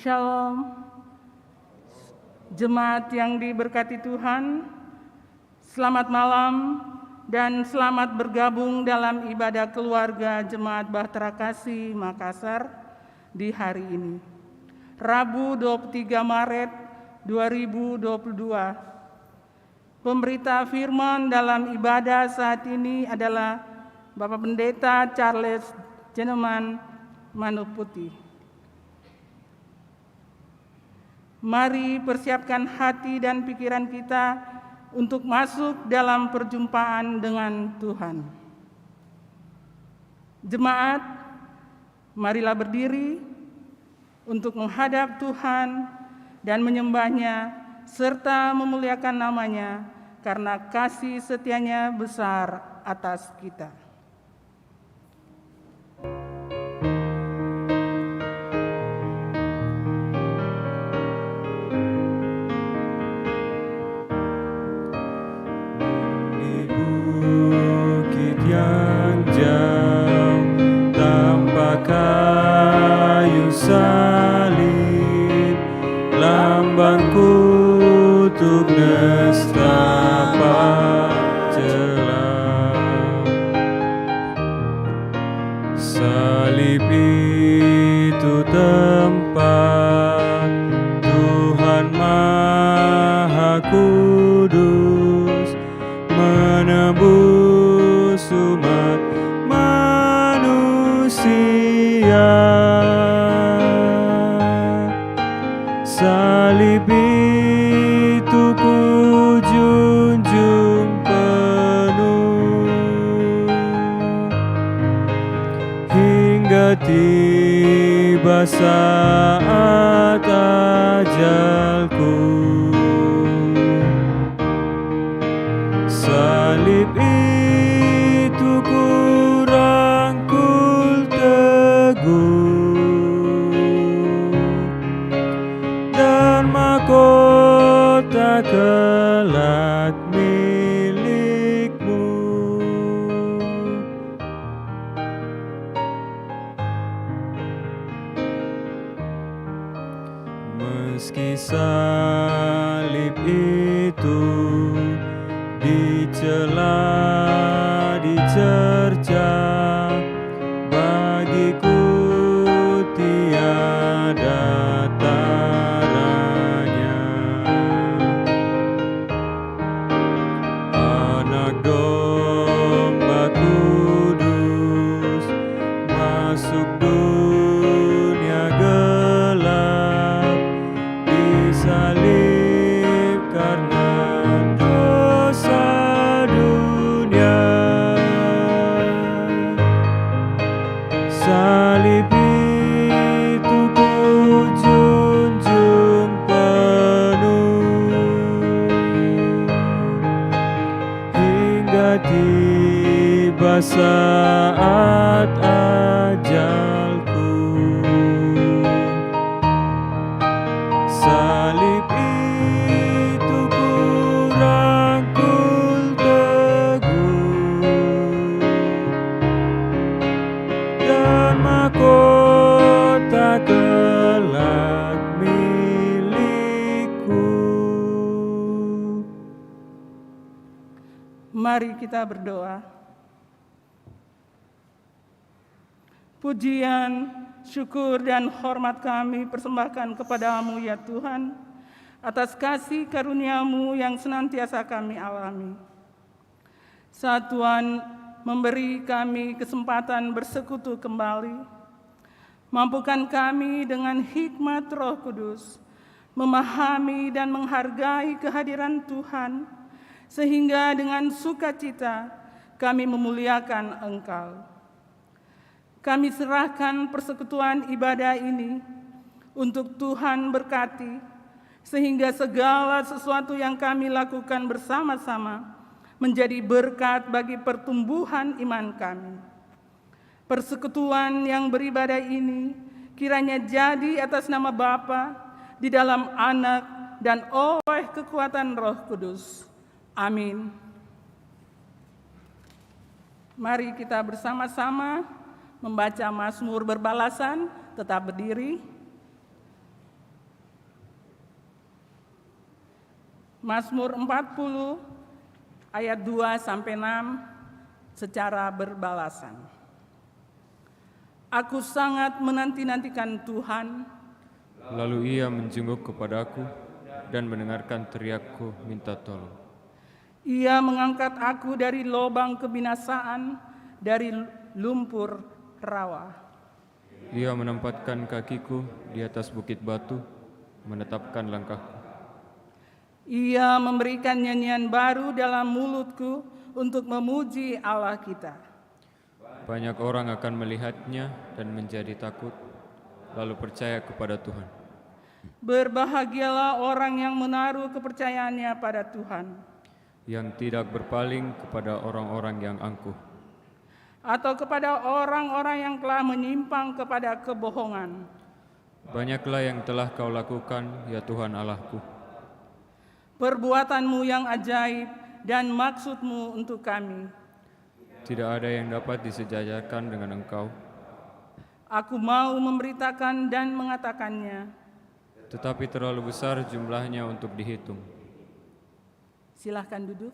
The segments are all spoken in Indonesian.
Shalom, jemaat yang diberkati Tuhan, selamat malam dan selamat bergabung dalam ibadah keluarga Jemaat Bahtera Kasih Makassar di hari ini, Rabu 23 Maret 2022. Pemberita firman dalam ibadah saat ini adalah Bapak Pendeta Charles Jeneman Manuputi. Mari persiapkan hati dan pikiran kita untuk masuk dalam perjumpaan dengan Tuhan. Jemaat, marilah berdiri untuk menghadap Tuhan dan menyembahnya serta memuliakan namanya karena kasih setianya besar atas kita. Kayu salib, lambang kutuk nestapa celah. Salib itu tempat Tuhan Maha Kudus menebus umat salib itu ku junjung penuh hingga tiba saat ajalku. Salib itu ku rangkul dan mahkota kelak milikmu. Meski salib itu dicela, dicerca, bagiku tiada taranya. Anak domba kudus masuk dunia gelap, disalib karena dosa dunia. Salib itu ku junjung penuh hingga tiba saat ajalku. Salib itu ku rangkul teguh dan mahkota kelak milikku. Mari kita berdoa. Pujian, syukur, dan hormat kami persembahkan kepadamu ya Tuhan, atas kasih karunia-Mu yang senantiasa kami alami. Saat Tuhan memberi kami kesempatan bersekutu kembali, mampukan kami dengan hikmat Roh Kudus memahami dan menghargai kehadiran Tuhan, sehingga dengan sukacita kami memuliakan Engkau. Kami serahkan persekutuan ibadah ini untuk Tuhan berkati, sehingga segala sesuatu yang kami lakukan bersama-sama menjadi berkat bagi pertumbuhan iman kami. Persekutuan yang beribadah ini kiranya jadi atas nama Bapa, di dalam Anak, dan oleh kekuatan Roh Kudus. Amin. Mari kita bersama-sama membaca Mazmur berbalasan, tetap berdiri. Mazmur 40 ayat 2 sampai 6 secara berbalasan. Aku sangat menanti-nantikan Tuhan, Lalu ia menjenguk kepadaku dan mendengarkan teriakku minta tolong. Ia mengangkat aku dari lubang kebinasaan, dari lumpur rawa. Ia menempatkan kakiku di atas bukit batu, menetapkan langkahku. Ia memberikan nyanyian baru dalam mulutku untuk memuji Allah kita. Banyak orang akan melihatnya dan menjadi takut, lalu percaya kepada Tuhan. Berbahagialah orang yang menaruh kepercayaannya pada Tuhan, Yang tidak berpaling kepada orang-orang yang angkuh, atau kepada orang-orang yang telah menyimpang kepada kebohongan. Banyaklah yang telah kau lakukan, ya Tuhan Allahku. Perbuatanmu yang ajaib dan maksudmu untuk kami. Tidak ada yang dapat disejajarkan dengan Engkau. Aku mau memberitakan dan mengatakannya. Tetapi terlalu besar jumlahnya untuk dihitung. Silahkan duduk.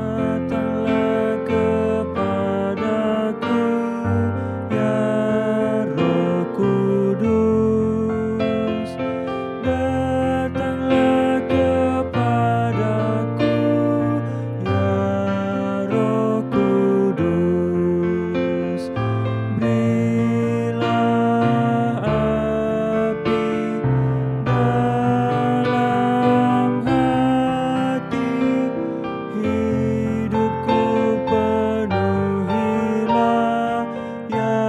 Datanglah kepadaku, ya Roh Kudus. Datanglah kepadaku, ya Roh Kudus. Berilah api dalam hati, hidupku penuhilah, ya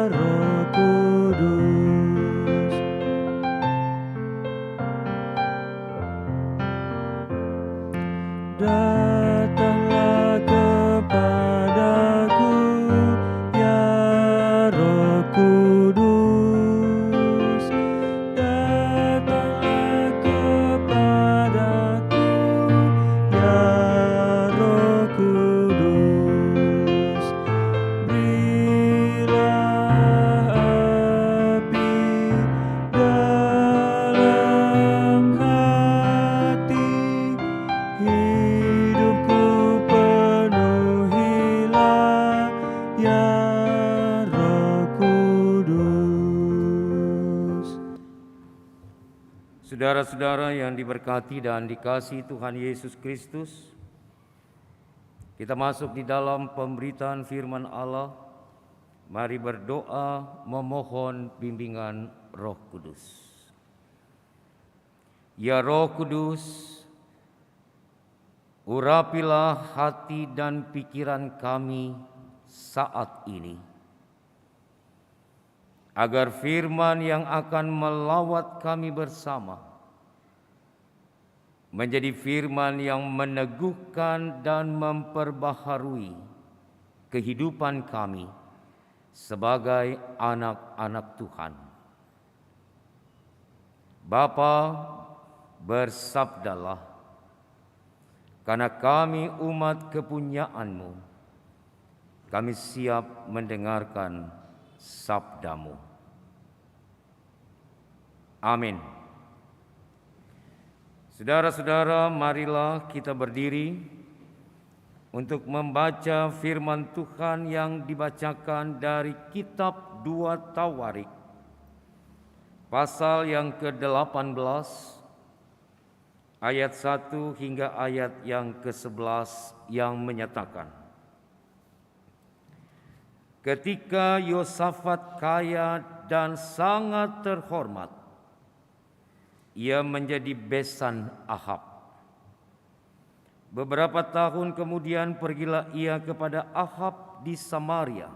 Roh Kudus. Datanglah kepadaku, ya Roh Kudus. Datanglah kepadaku, ya Roh Kudus. Berilah api dalam hati, hidupku penuhilah, ya Roh Kudus. Saudara-saudara yang diberkati dan dikasihi Tuhan Yesus Kristus, kita masuk di dalam pemberitaan firman Allah. Mari berdoa memohon bimbingan Roh Kudus. Ya Roh Kudus, urapilah hati dan pikiran kami saat ini, agar firman yang akan melawat kami bersama menjadi firman yang meneguhkan dan memperbaharui kehidupan kami sebagai anak-anak Tuhan. Bapa, bersabdalah, karena kami umat kepunyaan-Mu, kami siap mendengarkan sabda-Mu. Amin. Saudara-saudara, marilah kita berdiri untuk membaca firman Tuhan yang dibacakan dari kitab 2 Tawarik, pasal yang ke-18, ayat 1 hingga ayat yang ke-11 yang menyatakan, ketika Yosafat kaya dan sangat terhormat, ia menjadi besan Ahab. Beberapa tahun kemudian pergilah ia kepada Ahab di Samaria.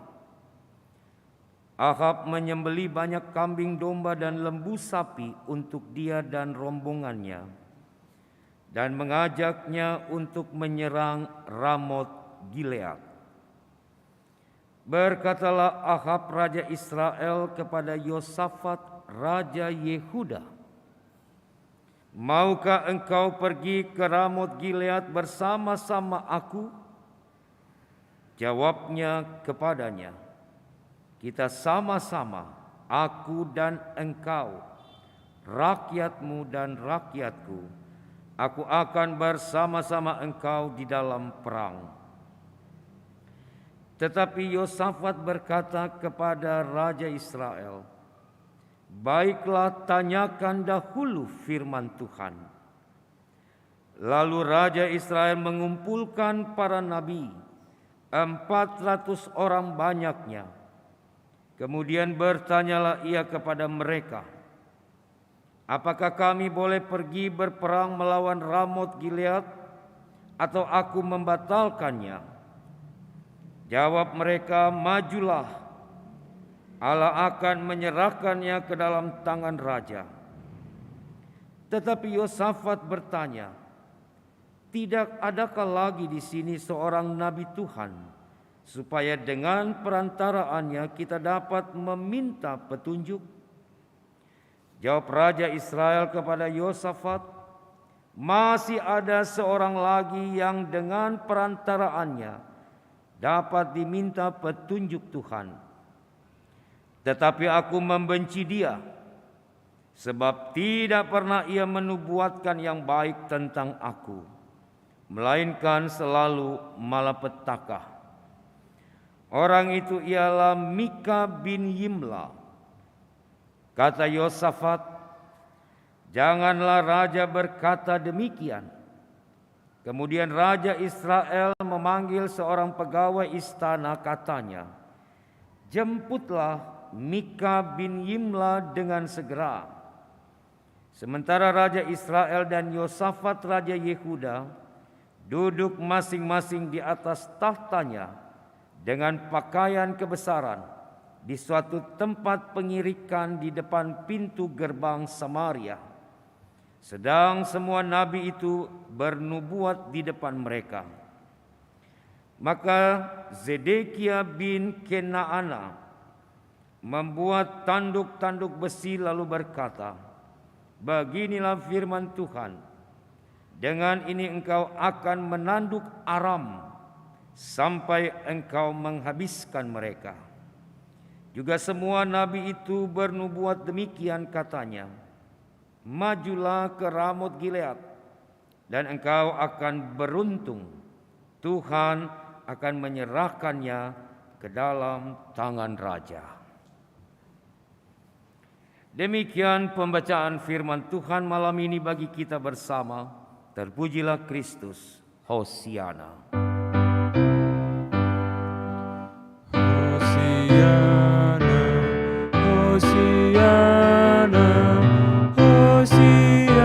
Ahab menyembelih banyak kambing domba dan lembu sapi untuk dia dan rombongannya, dan mengajaknya untuk menyerang Ramot Gilead. Berkatalah Ahab raja Israel kepada Yosafat raja Yehuda, Maukah engkau pergi ke Ramot Gilead bersama-sama aku? Jawabnya kepadanya, kita sama-sama, aku dan engkau, rakyatmu dan rakyatku. Aku akan bersama-sama engkau di dalam perang. Tetapi Yosafat berkata kepada Raja Israel, baiklah, tanyakan dahulu firman Tuhan. Lalu Raja Israel mengumpulkan para nabi, 400 orang banyaknya. Kemudian bertanyalah ia kepada mereka, apakah kami boleh pergi berperang melawan Ramot Gilead, atau aku membatalkannya? Jawab mereka, majulah, Allah akan menyerahkannya ke dalam tangan raja. Tetapi Yosafat bertanya, tidak adakah lagi di sini seorang nabi Tuhan, supaya dengan perantaraannya kita dapat meminta petunjuk? Jawab Raja Israel kepada Yosafat, masih ada seorang lagi yang dengan perantaraannya dapat diminta petunjuk Tuhan. Tetapi aku membenci dia, sebab tidak pernah ia menubuatkan yang baik tentang aku, melainkan selalu malapetaka. Orang itu ialah Mika bin Yimla. Kata Yosafat, janganlah raja berkata demikian. Kemudian Raja Israel memanggil seorang pegawai istana, katanya, jemputlah Mika bin Yimla dengan segera. Sementara Raja Israel dan Yosafat Raja Yehuda duduk masing-masing di atas tahtanya dengan pakaian kebesaran di suatu tempat pengirikan di depan pintu gerbang Samaria. Sedang semua nabi itu bernubuat di depan mereka. Maka Zedekia bin Kenaana membuat tanduk-tanduk besi lalu berkata, beginilah firman Tuhan, dengan ini engkau akan menanduk Aram sampai engkau menghabiskan mereka. Juga semua nabi itu bernubuat demikian, katanya, majulah ke Ramot Gilead dan engkau akan beruntung, Tuhan akan menyerahkannya ke dalam tangan raja. Demikian pembacaan firman Tuhan malam ini bagi kita bersama. Terpujilah Kristus. Hosiana. Hosiana, Hosiana, Hosiana.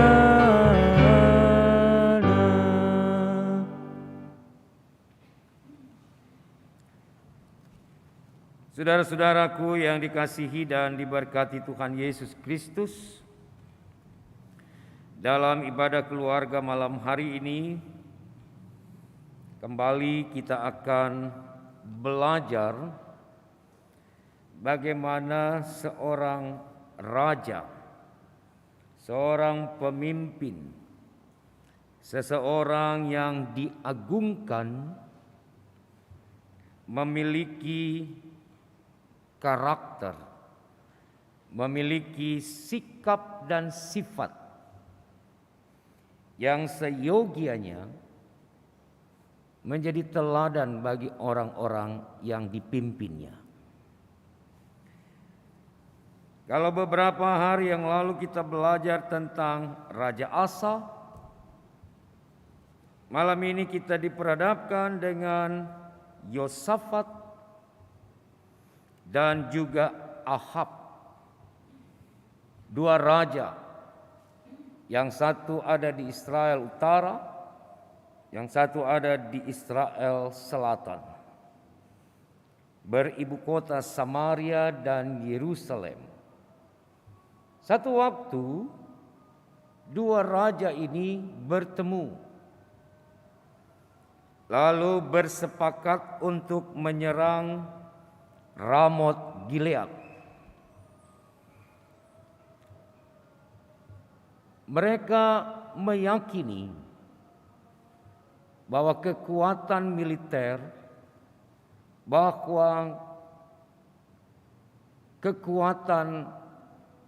Saudara-saudaraku yang dikasihi dan diberkati Tuhan Yesus Kristus, dalam ibadah keluarga malam hari ini, kembali kita akan belajar bagaimana seorang raja, seorang pemimpin, seseorang yang diagungkan memiliki karakter, memiliki sikap dan sifat yang seyogianya menjadi teladan bagi orang-orang yang dipimpinnya. Kalau beberapa hari yang lalu kita belajar tentang Raja Asa, malam ini kita diperhadapkan dengan Yosafat dan juga Ahab, dua raja, yang satu ada di Israel Utara, yang satu ada di Israel Selatan, beribu kota Samaria dan Yerusalem. Satu waktu dua raja ini bertemu, lalu bersepakat untuk menyerang Ramot Gilead. mereka meyakini bahwa kekuatan militer, bahwa kekuatan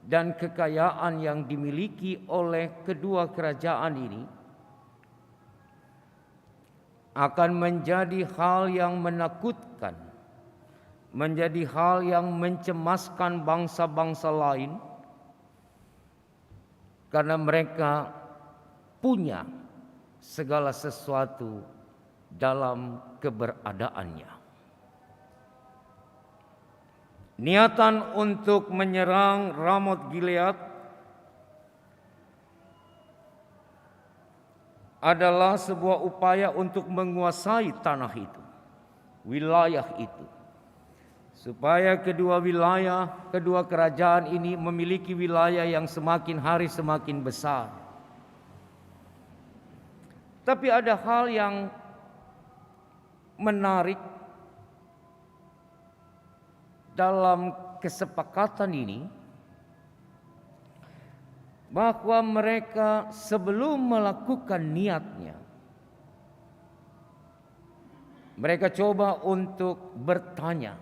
dan kekayaan yang dimiliki oleh kedua kerajaan ini akan menjadi hal yang menakutkan, menjadi hal yang mencemaskan bangsa-bangsa lain, karena mereka punya segala sesuatu dalam keberadaannya. Niatan untuk menyerang Ramot Gilead adalah sebuah upaya untuk menguasai tanah itu, wilayah itu, supaya kedua kerajaan ini memiliki wilayah yang semakin hari semakin besar. Tapi ada hal yang menarik dalam kesepakatan ini, bahwa mereka sebelum melakukan niatnya, mereka coba untuk bertanya,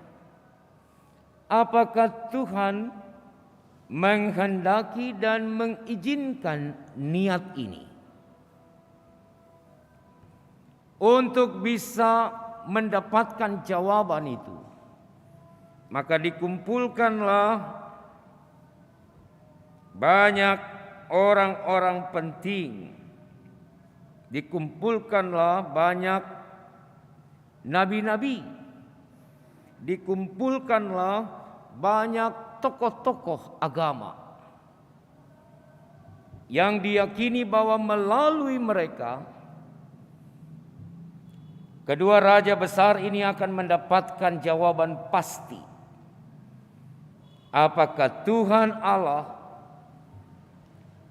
apakah Tuhan menghendaki dan mengizinkan niat ini? Untuk bisa mendapatkan jawaban itu, maka dikumpulkanlah banyak orang-orang penting, dikumpulkanlah banyak nabi-nabi, dikumpulkanlah banyak tokoh-tokoh agama yang diyakini bahwa melalui mereka kedua raja besar ini akan mendapatkan jawaban pasti. Apakah Tuhan Allah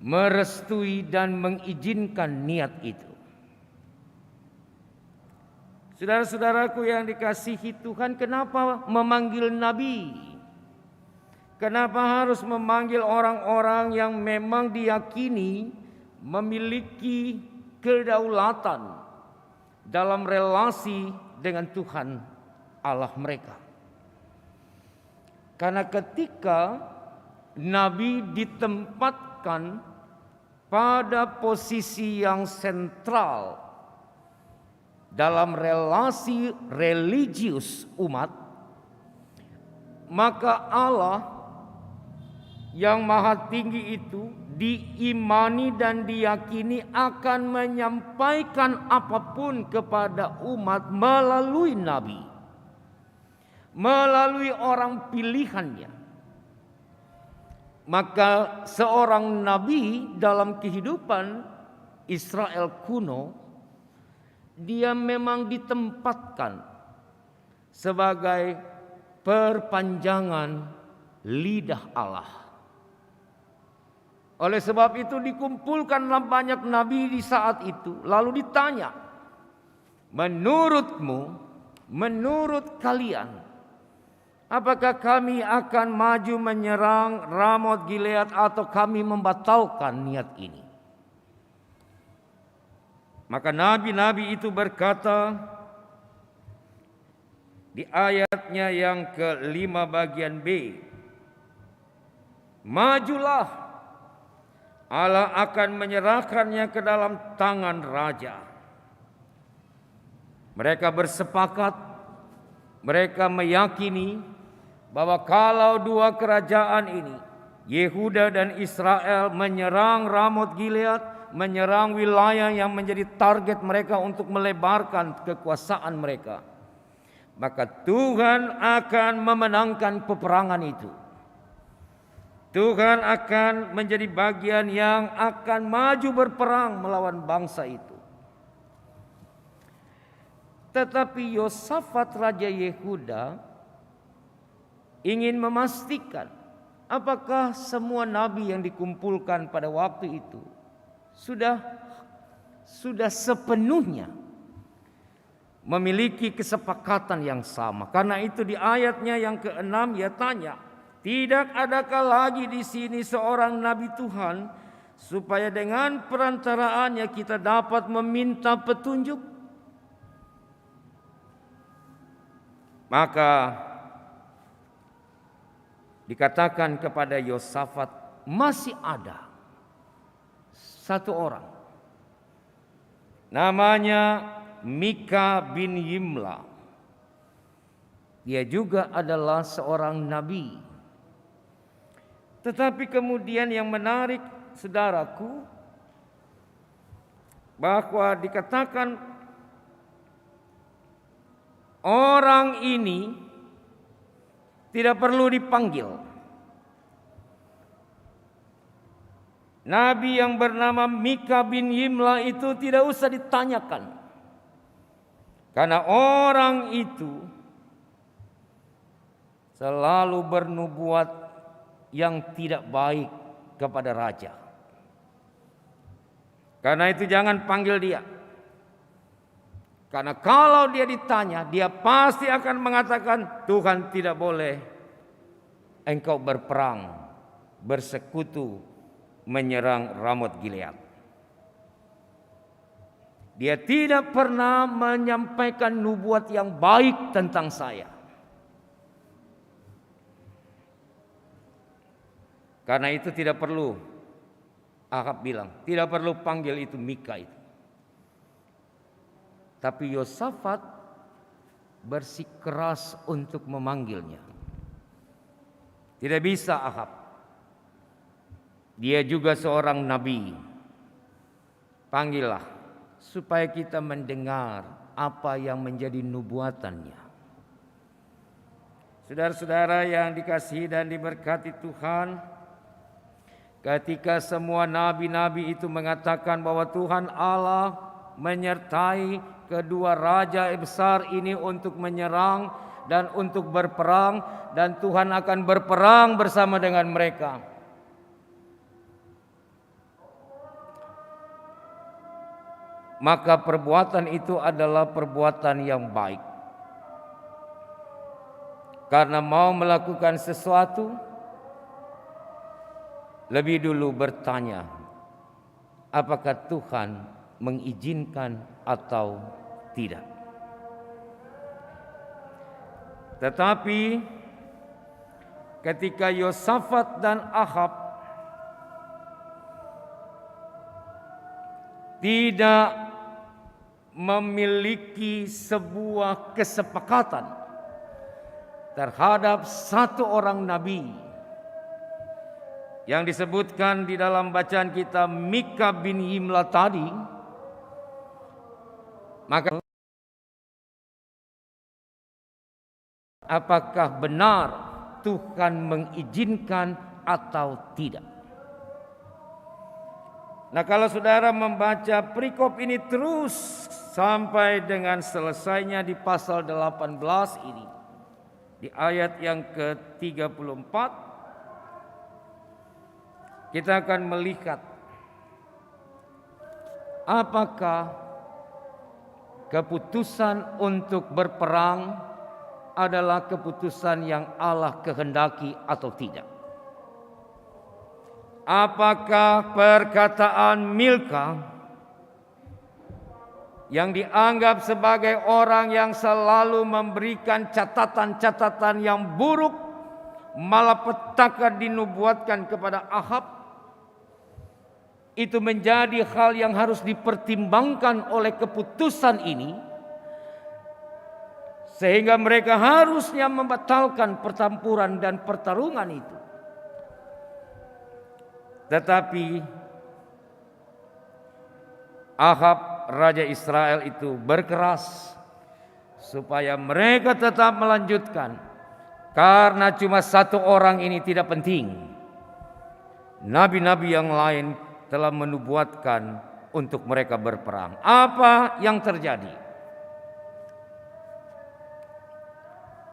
merestui dan mengizinkan niat itu? Saudara-saudaraku yang dikasihi Tuhan, kenapa memanggil nabi? Kenapa harus memanggil orang-orang yang memang diyakini memiliki kedaulatan dalam relasi dengan Tuhan Allah mereka? Karena ketika nabi ditempatkan pada posisi yang sentral dalam relasi religius umat, maka Allah yang maha tinggi itu diimani dan diyakini akan menyampaikan apapun kepada umat melalui nabi, melalui orang pilihannya. Maka seorang nabi dalam kehidupan Israel kuno, dia memang ditempatkan sebagai perpanjangan lidah Allah. Oleh sebab itu dikumpulkanlah banyak nabi di saat itu, lalu ditanya, menurutmu, menurut kalian, apakah kami akan maju menyerang Ramot Gilead atau kami membatalkan niat ini? Maka nabi-nabi itu berkata di ayatnya yang ke-5 bagian B, majulah, Allah akan menyerahkannya ke dalam tangan raja. Mereka bersepakat, mereka meyakini bahwa kalau dua kerajaan ini, Yehuda dan Israel, menyerang Ramot Gilead, menyerang wilayah yang menjadi target mereka untuk melebarkan kekuasaan mereka, maka Tuhan akan memenangkan peperangan itu. Tuhan akan menjadi bagian yang akan maju berperang melawan bangsa itu. Tetapi Yosafat Raja Yehuda ingin memastikan apakah semua nabi yang dikumpulkan pada waktu itu sudah sepenuhnya memiliki kesepakatan yang sama. Karena itu di ayatnya yang ke-6 ia tanya, tidak adakah lagi di sini seorang nabi Tuhan supaya dengan perantaraannya kita dapat meminta petunjuk. Maka dikatakan kepada Yosafat, masih ada satu orang namanya Mika bin Yimla. Dia juga adalah seorang nabi. Tetapi kemudian yang menarik, saudaraku, bahwa dikatakan orang ini tidak perlu dipanggil. Nabi yang bernama Mika bin Yimla itu tidak usah ditanyakan. Karena orang itu selalu bernubuat yang tidak baik kepada raja. Karena itu jangan panggil dia. Karena kalau dia ditanya, dia pasti akan mengatakan, Tuhan tidak boleh engkau berperang, bersekutu, menyerang Ramot Gilead. Dia tidak pernah menyampaikan nubuat yang baik tentang saya. Karena itu tidak perlu, Ahab bilang, tidak perlu panggil itu Mika itu. Tapi Yosafat bersikeras untuk memanggilnya. Tidak bisa Ahab. Dia juga seorang nabi. Panggillah supaya kita mendengar apa yang menjadi nubuatannya. Saudara-saudara yang dikasihi dan diberkati Tuhan, ketika semua nabi-nabi itu mengatakan bahwa Tuhan Allah menyertai kedua raja besar ini untuk menyerang dan untuk berperang, dan Tuhan akan berperang bersama dengan mereka. Maka perbuatan itu adalah perbuatan yang baik. Karena mau melakukan sesuatu, lebih dulu bertanya, apakah Tuhan mengizinkan atau tidak. Tetapi ketika Yosafat dan Ahab tidak memiliki sebuah kesepakatan terhadap satu orang nabi yang disebutkan di dalam bacaan kita Mika bin Yimla tadi, maka apakah benar Tuhan mengizinkan atau tidak? Nah, kalau saudara membaca perikop ini terus sampai dengan selesainya di pasal 18 ini, di ayat yang ke-34, kita akan melihat apakah keputusan untuk berperang adalah keputusan yang Allah kehendaki atau tidak. Apakah perkataan Milka yang dianggap sebagai orang yang selalu memberikan catatan-catatan yang buruk, malapetaka dinubuatkan kepada Ahab, itu menjadi hal yang harus dipertimbangkan oleh keputusan ini, sehingga mereka harusnya membatalkan pertempuran dan pertarungan itu. Tetapi Ahab, raja Israel itu berkeras supaya mereka tetap melanjutkan, karena cuma satu orang ini tidak penting. Nabi-nabi yang lain telah menubuatkan untuk mereka berperang. Apa yang terjadi?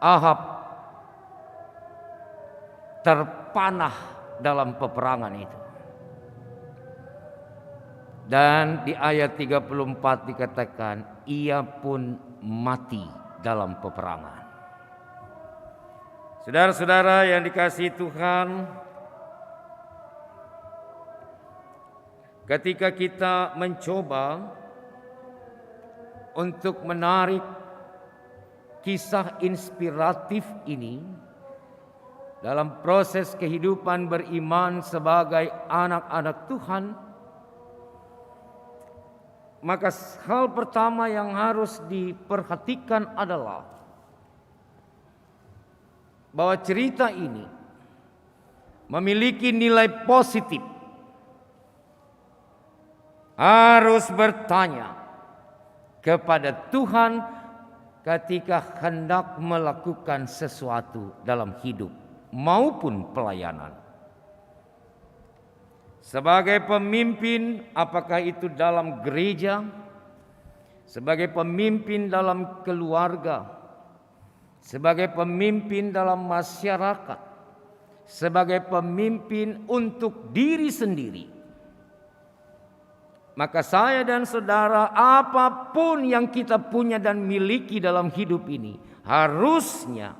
Ahab terpanah dalam peperangan itu. Dan di ayat 34 dikatakan, ia pun mati dalam peperangan. Saudara-saudara yang dikasihi Tuhan, ketika kita mencoba untuk menarik kisah inspiratif ini dalam proses kehidupan beriman sebagai anak-anak Tuhan, maka hal pertama yang harus diperhatikan adalah bahwa cerita ini memiliki nilai positif. Harus bertanya kepada Tuhan ketika hendak melakukan sesuatu dalam hidup maupun pelayanan. Sebagai pemimpin, apakah itu dalam gereja, sebagai pemimpin dalam keluarga, sebagai pemimpin dalam masyarakat, sebagai pemimpin untuk diri sendiri, maka saya dan saudara, apapun yang kita punya dan miliki dalam hidup ini, harusnya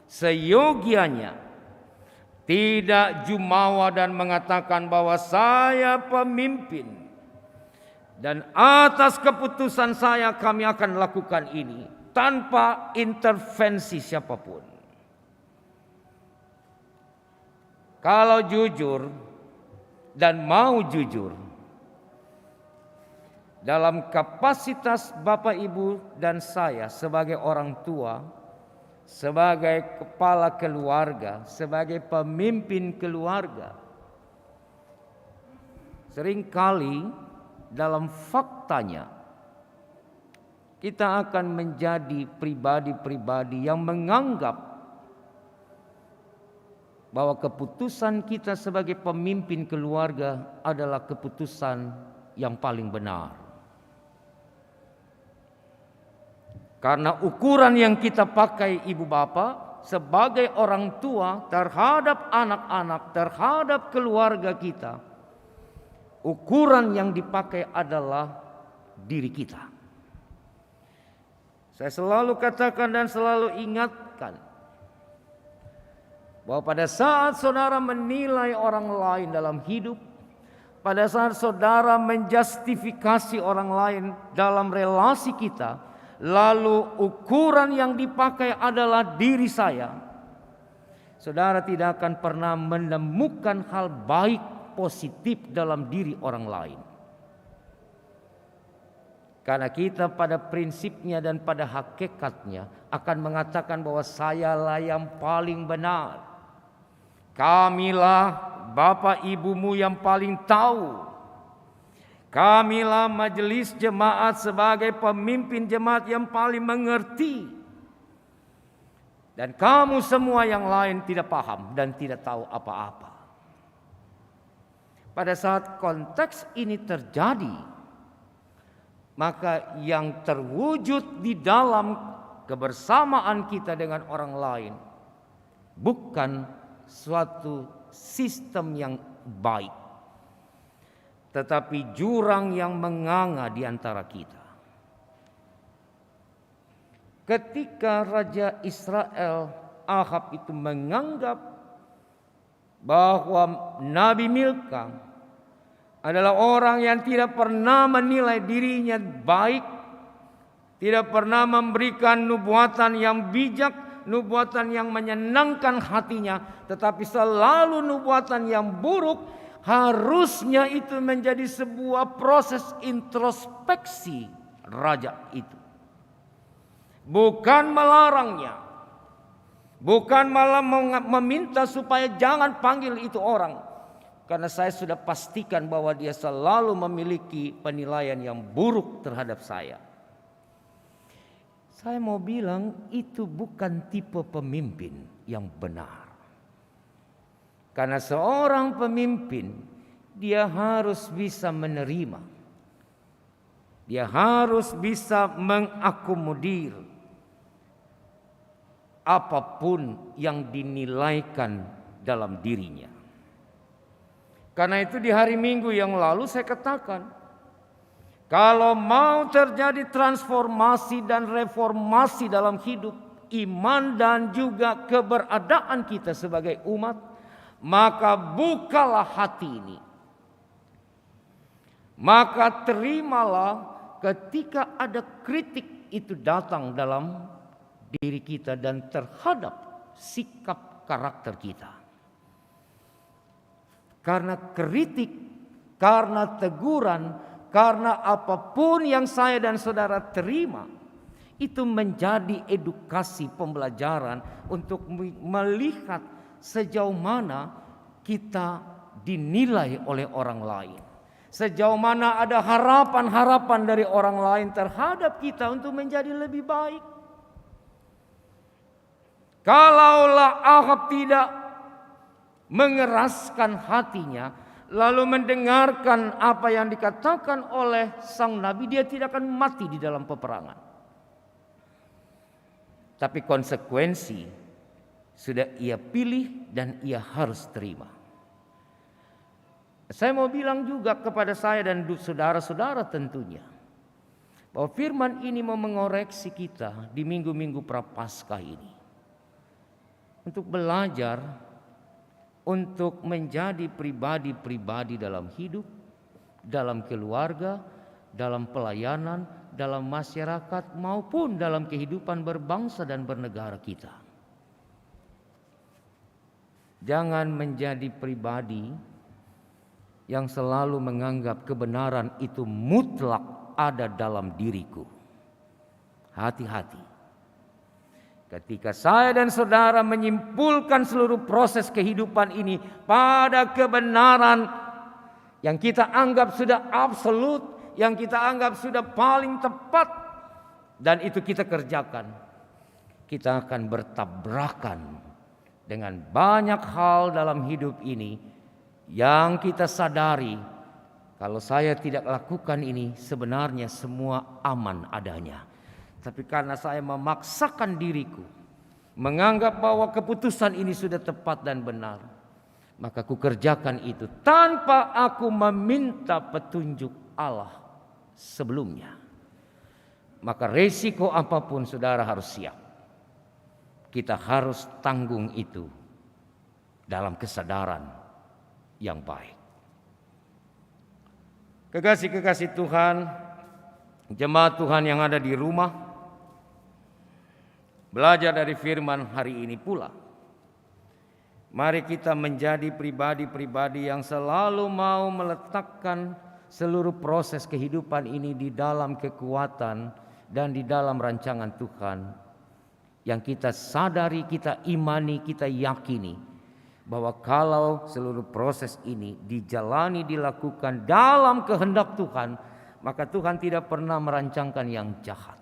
seyogianya tidak jumawa dan mengatakan bahwa saya pemimpin dan atas keputusan saya kami akan lakukan ini tanpa intervensi siapapun. Kalau jujur dan mau jujur, dalam kapasitas Bapak Ibu dan saya sebagai orang tua, sebagai kepala keluarga, sebagai pemimpin keluarga, seringkali dalam faktanya kita akan menjadi pribadi-pribadi yang menganggap bahwa keputusan kita sebagai pemimpin keluarga adalah keputusan yang paling benar. Karena ukuran yang kita pakai ibu bapak sebagai orang tua terhadap anak-anak, terhadap keluarga kita, ukuran yang dipakai adalah diri kita. Saya selalu katakan dan selalu ingatkan bahwa pada saat saudara menilai orang lain dalam hidup, pada saat saudara menjustifikasi orang lain dalam relasi kita, lalu ukuran yang dipakai adalah diri saya, saudara tidak akan pernah menemukan hal baik positif dalam diri orang lain. Karena kita pada prinsipnya dan pada hakikatnya akan mengatakan bahwa sayalah yang paling benar. Kamilah bapak ibumu yang paling tahu. Kamilah majelis jemaat sebagai pemimpin jemaat yang paling mengerti. Dan kamu semua yang lain tidak paham dan tidak tahu apa-apa. Pada saat konteks ini terjadi, maka yang terwujud di dalam kebersamaan kita dengan orang lain bukan suatu sistem yang baik, tetapi jurang yang menganga di antara kita. Ketika Raja Israel Ahab itu menganggap bahwa Nabi Milka adalah orang yang tidak pernah menilai dirinya baik, tidak pernah memberikan nubuatan yang bijak, nubuatan yang menyenangkan hatinya, tetapi selalu nubuatan yang buruk, harusnya itu menjadi sebuah proses introspeksi raja itu. Bukan melarangnya, bukan malah meminta supaya jangan panggil itu orang. Karena saya sudah pastikan bahwa dia selalu memiliki penilaian yang buruk terhadap saya. Saya mau bilang itu bukan tipe pemimpin yang benar. Karena seorang pemimpin dia harus bisa menerima. Dia harus bisa mengakomodir apapun yang dinilaikan dalam dirinya. Karena itu di hari Minggu yang lalu saya katakan, kalau mau terjadi transformasi dan reformasi dalam hidup, iman dan juga keberadaan kita sebagai umat, maka bukalah hati ini. Maka terimalah ketika ada kritik itu datang dalam diri kita dan terhadap sikap karakter kita. Karena kritik, karena teguran, karena apapun yang saya dan saudara terima, itu menjadi edukasi pembelajaran untuk melihat sejauh mana kita dinilai oleh orang lain. Sejauh mana ada harapan-harapan dari orang lain terhadap kita untuk menjadi lebih baik. Kalaulah Ahab tidak mengeraskan hatinya, lalu mendengarkan apa yang dikatakan oleh sang nabi, dia tidak akan mati di dalam peperangan. Tapi konsekuensi sudah ia pilih dan ia harus terima. Saya mau bilang juga kepada saya dan saudara-saudara tentunya, bahwa firman ini mau mengoreksi kita di minggu-minggu Prapaskah ini. Untuk belajar, untuk menjadi pribadi-pribadi dalam hidup, dalam keluarga, dalam pelayanan, dalam masyarakat, maupun dalam kehidupan berbangsa dan bernegara kita. Jangan menjadi pribadi yang selalu menganggap kebenaran itu mutlak ada dalam diriku. Hati-hati. Ketika saya dan saudara menyimpulkan seluruh proses kehidupan ini pada kebenaran yang kita anggap sudah absolut, yang kita anggap sudah paling tepat, dan itu kita kerjakan, kita akan bertabrakan dengan banyak hal dalam hidup ini yang kita sadari, kalau saya tidak lakukan ini sebenarnya semua aman adanya. Tapi karena saya memaksakan diriku, menganggap bahwa keputusan ini sudah tepat dan benar, maka ku kerjakan itu tanpa aku meminta petunjuk Allah sebelumnya. Maka resiko apapun saudara harus siap. Kita harus tanggung itu dalam kesadaran yang baik. Kekasih-kekasih Tuhan, jemaat Tuhan yang ada di rumah, belajar dari firman hari ini pula. Mari kita menjadi pribadi-pribadi yang selalu mau meletakkan seluruh proses kehidupan ini di dalam kekuatan dan di dalam rancangan Tuhan, yang kita sadari, kita imani, kita yakini bahwa kalau seluruh proses ini dijalani, dilakukan dalam kehendak Tuhan, maka Tuhan tidak pernah merancangkan yang jahat.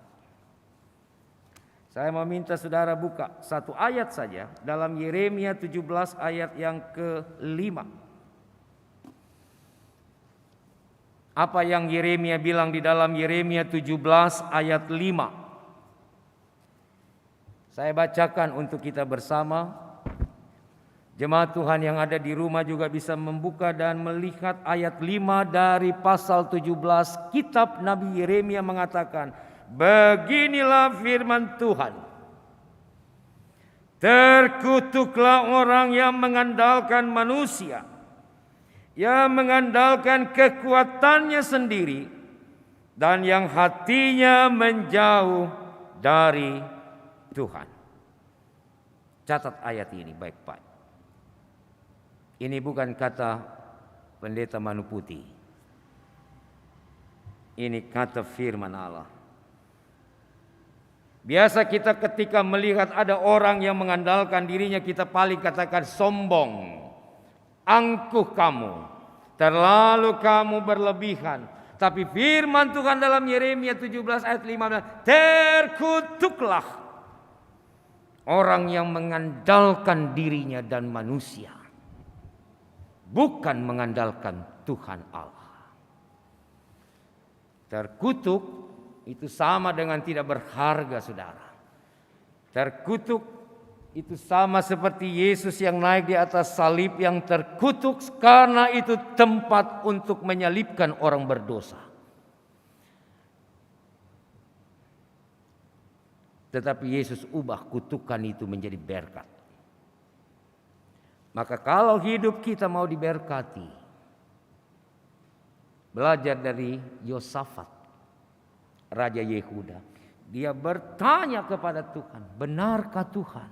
Saya meminta saudara buka satu ayat saja dalam Yeremia 17 ayat yang ke-5. Apa yang Yeremia bilang di dalam Yeremia 17 ayat 5? Saya bacakan untuk kita bersama. Jemaat Tuhan yang ada di rumah juga bisa membuka dan melihat ayat 5 dari pasal 17 kitab Nabi Yeremia mengatakan, beginilah firman Tuhan. Terkutuklah orang yang mengandalkan manusia, yang mengandalkan kekuatannya sendiri, dan yang hatinya menjauh dari Tuhan. Catat ayat ini baik-baik. Ini bukan kata pendeta Manu Putih. Ini kata firman Allah. Biasa kita ketika melihat ada orang yang mengandalkan dirinya, kita paling katakan sombong, angkuh kamu, terlalu kamu berlebihan. Tapi firman Tuhan dalam Yeremia 17 ayat 15, terkutuklah orang yang mengandalkan dirinya dan manusia, bukan mengandalkan Tuhan Allah. Terkutuk itu sama dengan tidak berharga, saudara. Terkutuk itu sama seperti Yesus yang naik di atas salib, yang terkutuk karena itu tempat untuk menyalibkan orang berdosa. Tetapi Yesus ubah kutukan itu menjadi berkat. Maka kalau hidup kita mau diberkati, Belajar dari Yosafat, Raja Yehuda. Dia bertanya kepada Tuhan, benarkah Tuhan?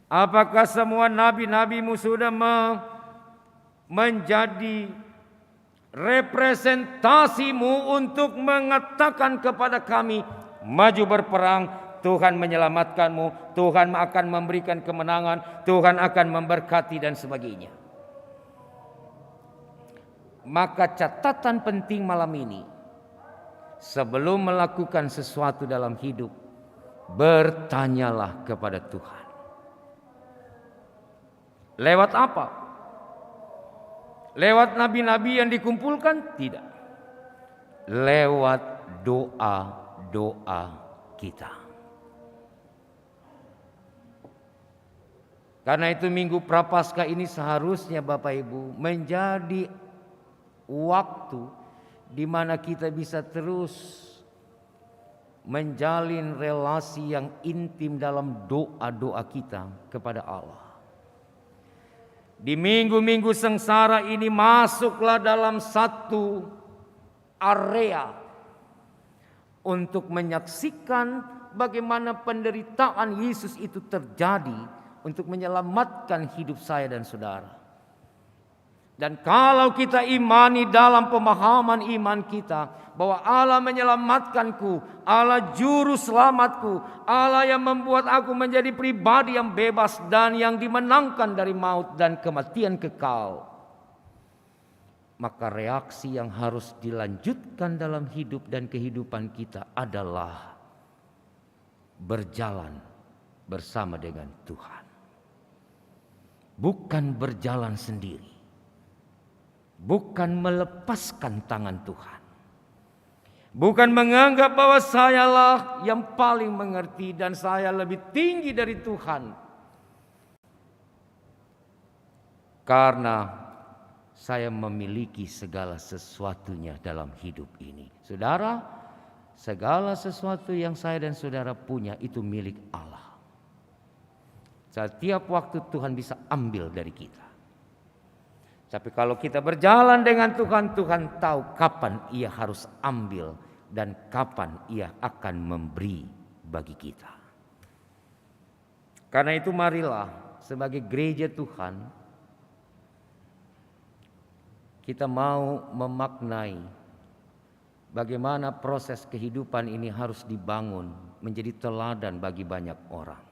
Apakah semua nabi-nabimu sudah menjadi representasimu untuk mengatakan kepada kami, maju berperang, Tuhan menyelamatkanmu, Tuhan akan memberikan kemenangan, Tuhan akan memberkati dan sebagainya. Maka catatan penting malam ini, sebelum melakukan sesuatu dalam hidup, bertanyalah kepada Tuhan. Lewat apa? Lewat nabi-nabi yang dikumpulkan? Tidak. Lewat doa-doa kita. Karena itu Minggu Prapaskah ini seharusnya Bapak Ibu menjadi waktu di mana kita bisa terus menjalin relasi yang intim dalam doa-doa kita kepada Allah. Di minggu-minggu sengsara ini masuklah dalam satu area untuk menyaksikan bagaimana penderitaan Yesus itu terjadi untuk menyelamatkan hidup saya dan saudara. Dan kalau kita imani dalam pemahaman iman kita bahwa Allah menyelamatkanku, Allah juru selamatku, Allah yang membuat aku menjadi pribadi yang bebas dan yang dimenangkan dari maut dan kematian kekal, maka reaksi yang harus dilanjutkan dalam hidup dan kehidupan kita adalah berjalan bersama dengan Tuhan. Bukan berjalan sendiri. Bukan melepaskan tangan Tuhan. Bukan menganggap bahwa sayalah yang paling mengerti dan saya lebih tinggi dari Tuhan. Karena saya memiliki segala sesuatunya dalam hidup ini. Saudara, segala sesuatu yang saya dan saudara punya itu milik Allah. Setiap waktu Tuhan bisa ambil dari kita. Tapi kalau kita berjalan dengan Tuhan, Tuhan tahu kapan Ia harus ambil dan kapan Ia akan memberi bagi kita. Karena itu marilah sebagai gereja Tuhan, kita mau memaknai bagaimana proses kehidupan ini harus dibangun menjadi teladan bagi banyak orang.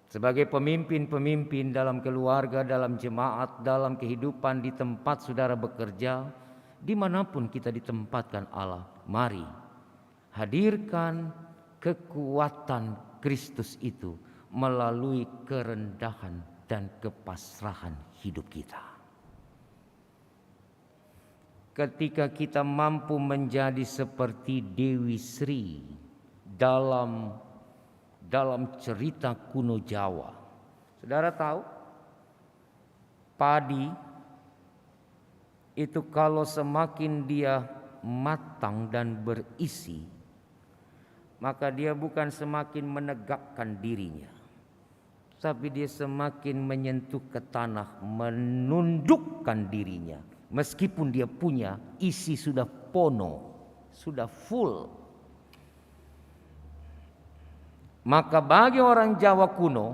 Sebagai pemimpin-pemimpin dalam keluarga, dalam jemaat, dalam kehidupan di tempat saudara bekerja, dimanapun kita ditempatkan Allah, mari hadirkan kekuatan Kristus itu melalui kerendahan dan kepasrahan hidup kita. Ketika kita mampu menjadi seperti Dewi Sri dalam cerita kuno Jawa. Saudara tahu, padi itu kalau semakin dia matang dan berisi, maka dia bukan semakin menegakkan dirinya, tapi dia semakin menyentuh ke tanah, menundukkan dirinya. Meskipun dia punya isi sudah penuh, sudah full. Maka bagi orang Jawa kuno,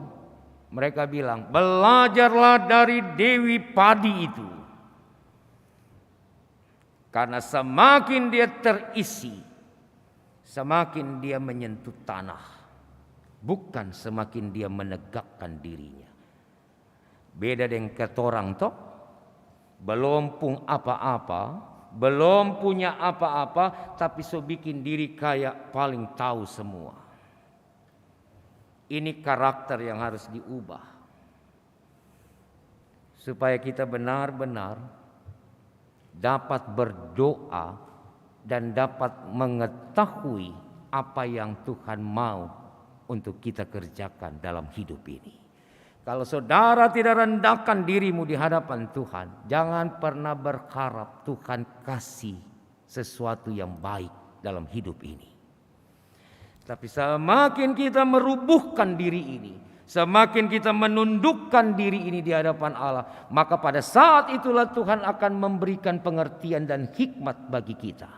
mereka bilang, belajarlah dari Dewi Padi itu. Karena semakin dia terisi, semakin dia menyentuh tanah. Bukan semakin dia menegakkan dirinya. Beda dengan ketorang toh, belum pun apa-apa, belum punya apa-apa, tapi so bikin diri kayak paling tahu semua. Ini karakter yang harus diubah supaya kita benar-benar dapat berdoa dan dapat mengetahui apa yang Tuhan mau untuk kita kerjakan dalam hidup ini. Kalau saudara tidak rendahkan dirimu di hadapan Tuhan, jangan pernah berharap Tuhan kasih sesuatu yang baik dalam hidup ini. Tapi semakin kita merubuhkan diri ini, semakin kita menundukkan diri ini di hadapan Allah, maka pada saat itulah Tuhan akan memberikan pengertian dan hikmat bagi kita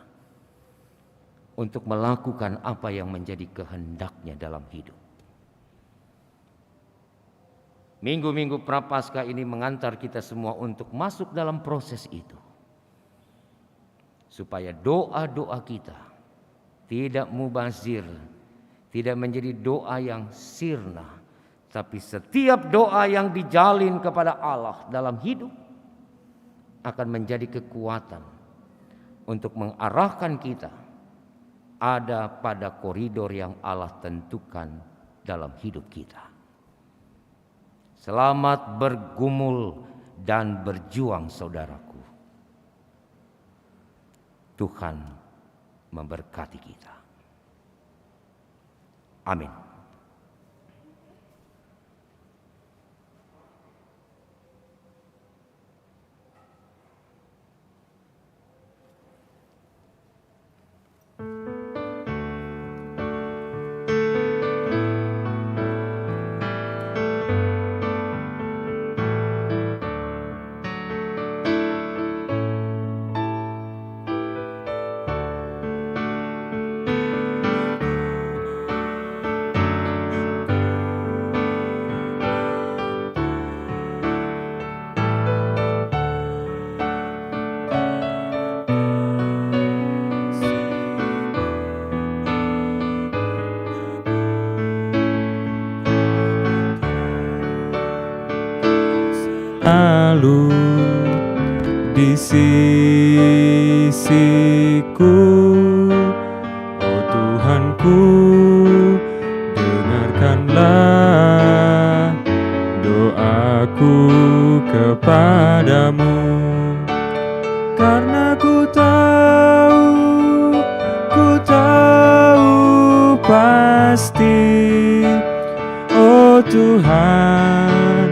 untuk melakukan apa yang menjadi kehendaknya dalam hidup. Minggu-minggu Prapaskah ini mengantar kita semua untuk masuk dalam proses itu, supaya doa-doa kita tidak mubazir, tidak menjadi doa yang sirna, tapi setiap doa yang dijalin kepada Allah dalam hidup akan menjadi kekuatan untuk mengarahkan kita ada pada koridor yang Allah tentukan dalam hidup kita. Selamat bergumul dan berjuang, saudaraku. Tuhan memberkati kita. Amin. Lalu di sisiku, oh Tuhanku, dengarkanlah doaku kepadamu, karena ku tahu pasti, oh Tuhan,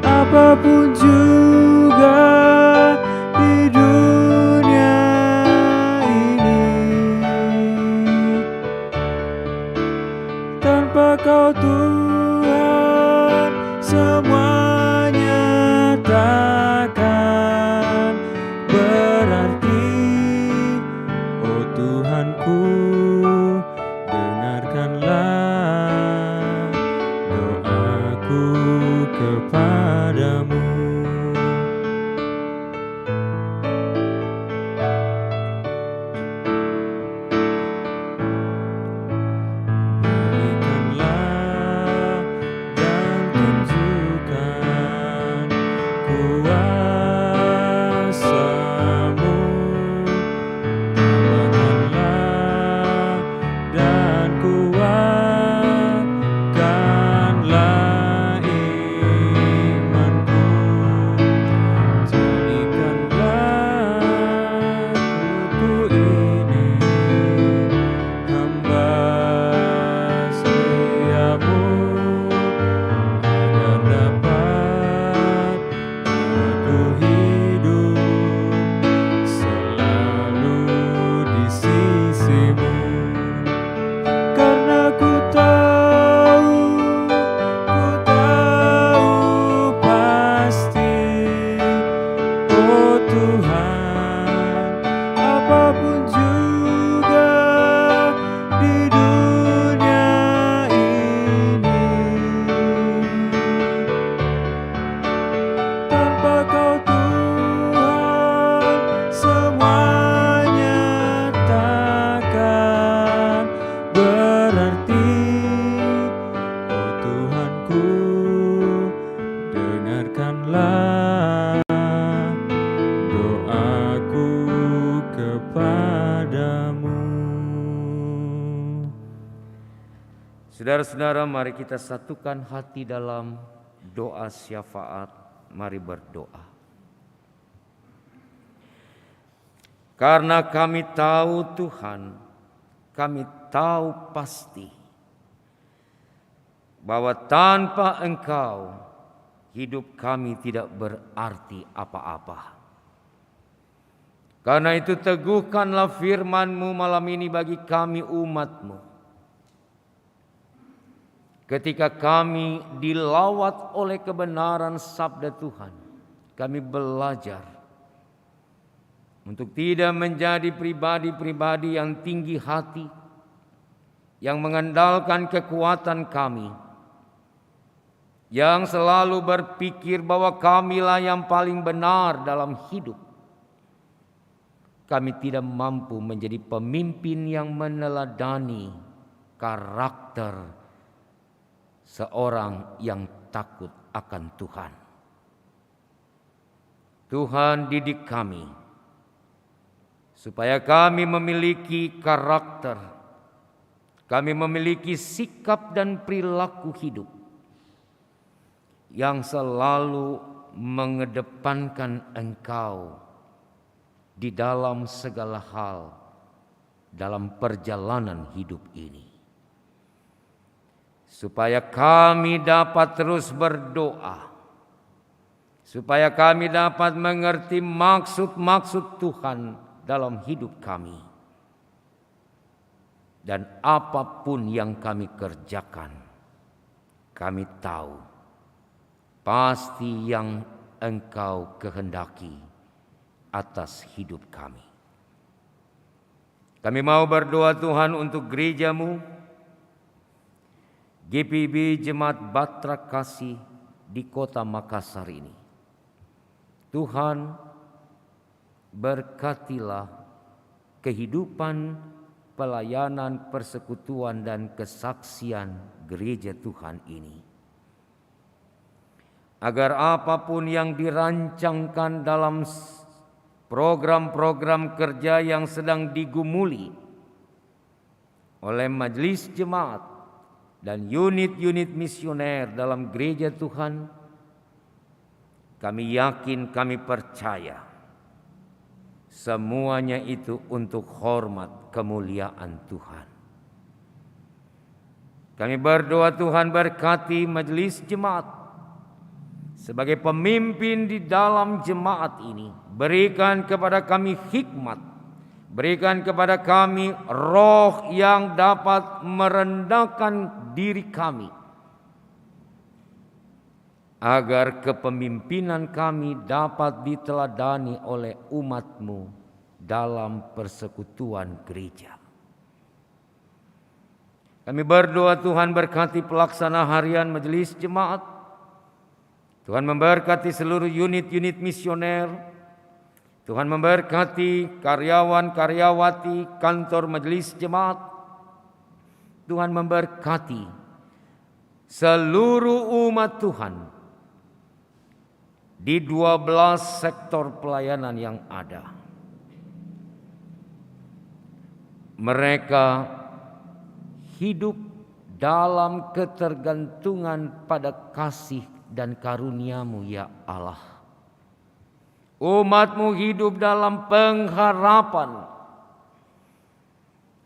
apapun juga di dunia ini, tanpa Kau Tuhan semuanya takkan berarti. Oh Tuhanku, dengarkanlah doaku kepadamu. Berikanlah dan tunjukkan kuasa-Mu, tambahkanlah dan kuatkanlah imanku, jadikanlah tubuh ini hamba setiamu, agar dapat aku hidup selalu di sisi-Mu. Karena ku tahu pasti, oh Tuhan, apapun juga di dunia ini, tanpa Kau Tuhan semuanya takkan berarti. Oh Tuhanku, dengarkanlah doaku kepadamu. Saudara-saudara, mari kita satukan hati dalam doa syafaat. Mari berdoa. Karena kami tahu Tuhan, kami tahu pasti bahwa tanpa Engkau hidup kami tidak berarti apa-apa. Karena itu teguhkanlah firman-Mu malam ini bagi kami umat-Mu. ketika kami dilawat oleh kebenaran sabda Tuhan, kami belajar untuk tidak menjadi pribadi-pribadi yang tinggi hati, yang mengandalkan kekuatan kami, yang selalu berpikir bahwa kamilah yang paling benar dalam hidup. Kami tidak mampu menjadi pemimpin yang meneladani karakter seorang yang takut akan Tuhan. Tuhan didik kami supaya kami memiliki karakter, kami memiliki sikap dan perilaku hidup yang selalu mengedepankan Engkau di dalam segala hal dalam perjalanan hidup ini. Supaya kami dapat terus berdoa, supaya kami dapat mengerti maksud-maksud Tuhan dalam hidup kami. Dan apapun yang kami kerjakan, kami tahu pasti yang Engkau kehendaki atas hidup kami. Kami mau berdoa Tuhan untuk gereja-Mu, GPIB Jemaat Bahtera Kasih di Kota Makassar ini. Tuhan, berkatilah kehidupan, pelayanan, persekutuan dan kesaksian gereja Tuhan ini. Agar apapun yang dirancangkan dalam program-program kerja yang sedang digumuli oleh majelis jemaat dan unit-unit misioner dalam gereja Tuhan, kami yakin, kami percaya semuanya itu untuk hormat kemuliaan Tuhan. Kami berdoa Tuhan berkati majelis jemaat sebagai pemimpin di dalam jemaat ini. Berikan kepada kami hikmat, berikan kepada kami roh yang dapat merendahkan diri kami, agar kepemimpinan kami dapat diteladani oleh umat-Mu dalam persekutuan gereja. Kami berdoa Tuhan berkati pelaksana harian majelis jemaat. Tuhan memberkati seluruh unit-unit misioner. Tuhan memberkati karyawan-karyawati kantor majelis jemaat. Tuhan memberkati seluruh umat Tuhan di 12 sektor pelayanan yang ada. Mereka hidup dalam ketergantungan pada kasih dan karunia-Mu ya Allah. Umat-Mu hidup dalam pengharapan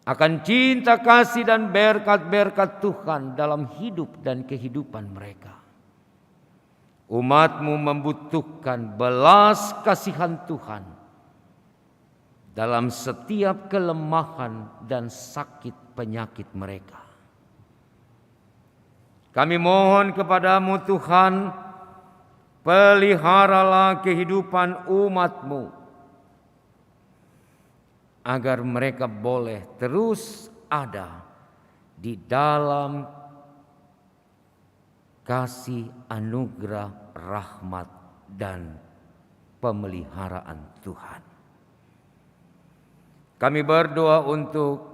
akan cinta kasih dan berkat-berkat Tuhan dalam hidup dan kehidupan mereka. Umat-Mu membutuhkan belas kasihan Tuhan dalam setiap kelemahan dan sakit penyakit mereka. Kami mohon kepada-Mu Tuhan, peliharalah kehidupan umat-Mu, agar mereka boleh terus ada di dalam kasih, anugerah, rahmat, dan pemeliharaan Tuhan. Kami berdoa untuk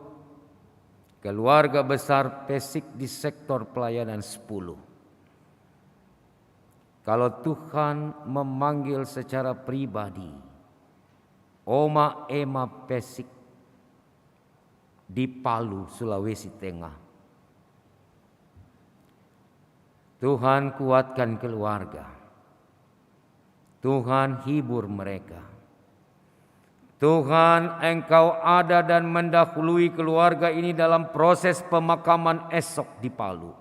keluarga besar PESIK di sektor pelayanan 10. Kalau Tuhan memanggil secara pribadi Oma Ema PESIK di Palu, Sulawesi Tengah, Tuhan kuatkan keluarga, Tuhan hibur mereka. Tuhan, Engkau ada dan mendahului keluarga ini dalam proses pemakaman esok di Palu,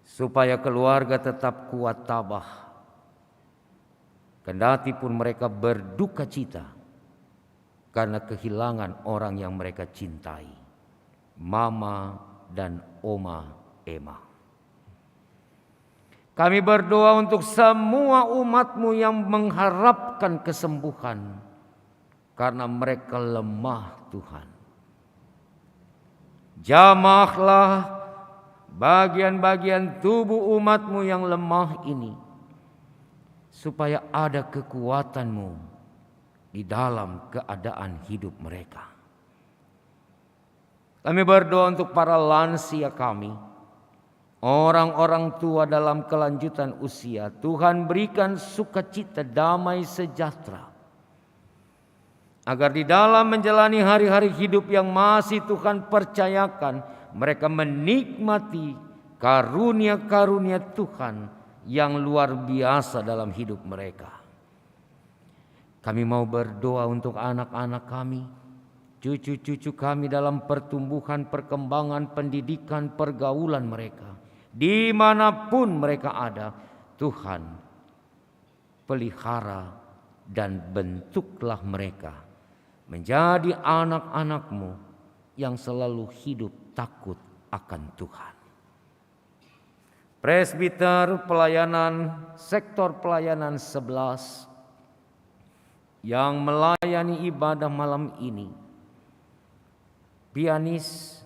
supaya keluarga tetap kuat tabah, kendati pun mereka berduka cita karena kehilangan orang yang mereka cintai, mama dan Oma Emma. Kami berdoa untuk semua umat-Mu yang mengharapkan kesembuhan, karena mereka lemah Tuhan. Jamahlah bagian-bagian tubuh umat-Mu yang lemah ini, supaya ada kekuatan-Mu di dalam keadaan hidup mereka. Kami berdoa untuk para lansia kami, orang-orang tua dalam kelanjutan usia. Tuhan berikan sukacita, damai sejahtera, agar di dalam menjalani hari-hari hidup yang masih Tuhan percayakan, mereka menikmati karunia-karunia Tuhan yang luar biasa dalam hidup mereka. Kami mau berdoa untuk anak-anak kami, cucu-cucu kami dalam pertumbuhan, perkembangan, pendidikan, pergaulan mereka. Dimanapun mereka ada, Tuhan pelihara dan bentuklah mereka menjadi anak-anak-Mu yang selalu hidup takut akan Tuhan. Presbiter pelayanan, sektor pelayanan 11 yang melayani ibadah malam ini, pianis,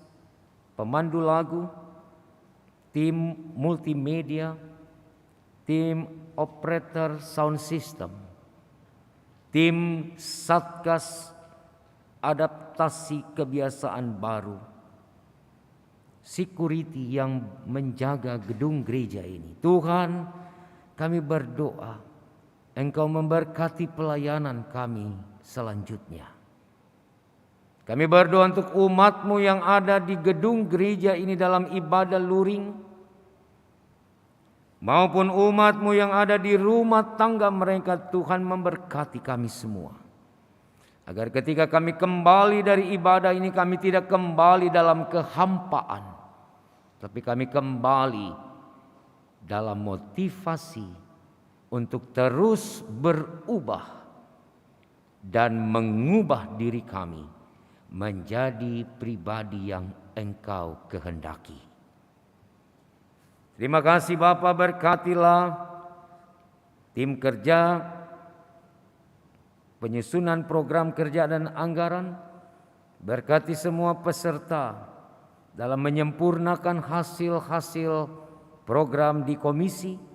pemandu lagu, tim multimedia, tim operator sound system, tim satgas adaptasi kebiasaan baru, security yang menjaga gedung gereja ini. Tuhan, kami berdoa Engkau memberkati pelayanan kami selanjutnya. Kami berdoa untuk umat-Mu yang ada di gedung gereja ini dalam ibadah luring, maupun umat-Mu yang ada di rumah tangga mereka. Tuhan memberkati kami semua, agar ketika kami kembali dari ibadah ini, kami tidak kembali dalam kehampaan, tapi kami kembali dalam motivasi untuk terus berubah dan mengubah diri kami menjadi pribadi yang Engkau kehendaki. Terima kasih Bapa, berkatilah tim kerja, penyusunan program kerja dan anggaran, berkati semua peserta dalam menyempurnakan hasil-hasil program di komisi.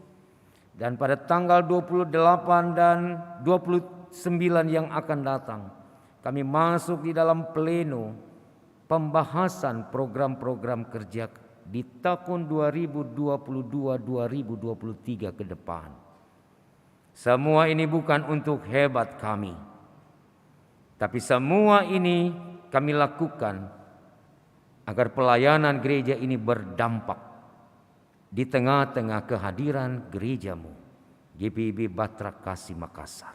Dan pada tanggal 28 dan 29 yang akan datang, kami masuk di dalam pleno pembahasan program-program kerja di tahun 2022-2023 ke depan. Semua ini bukan untuk hebat kami, tapi semua ini kami lakukan agar pelayanan gereja ini berdampak di tengah-tengah kehadiran gereja-Mu, GPIB Batra Kasih Makassar.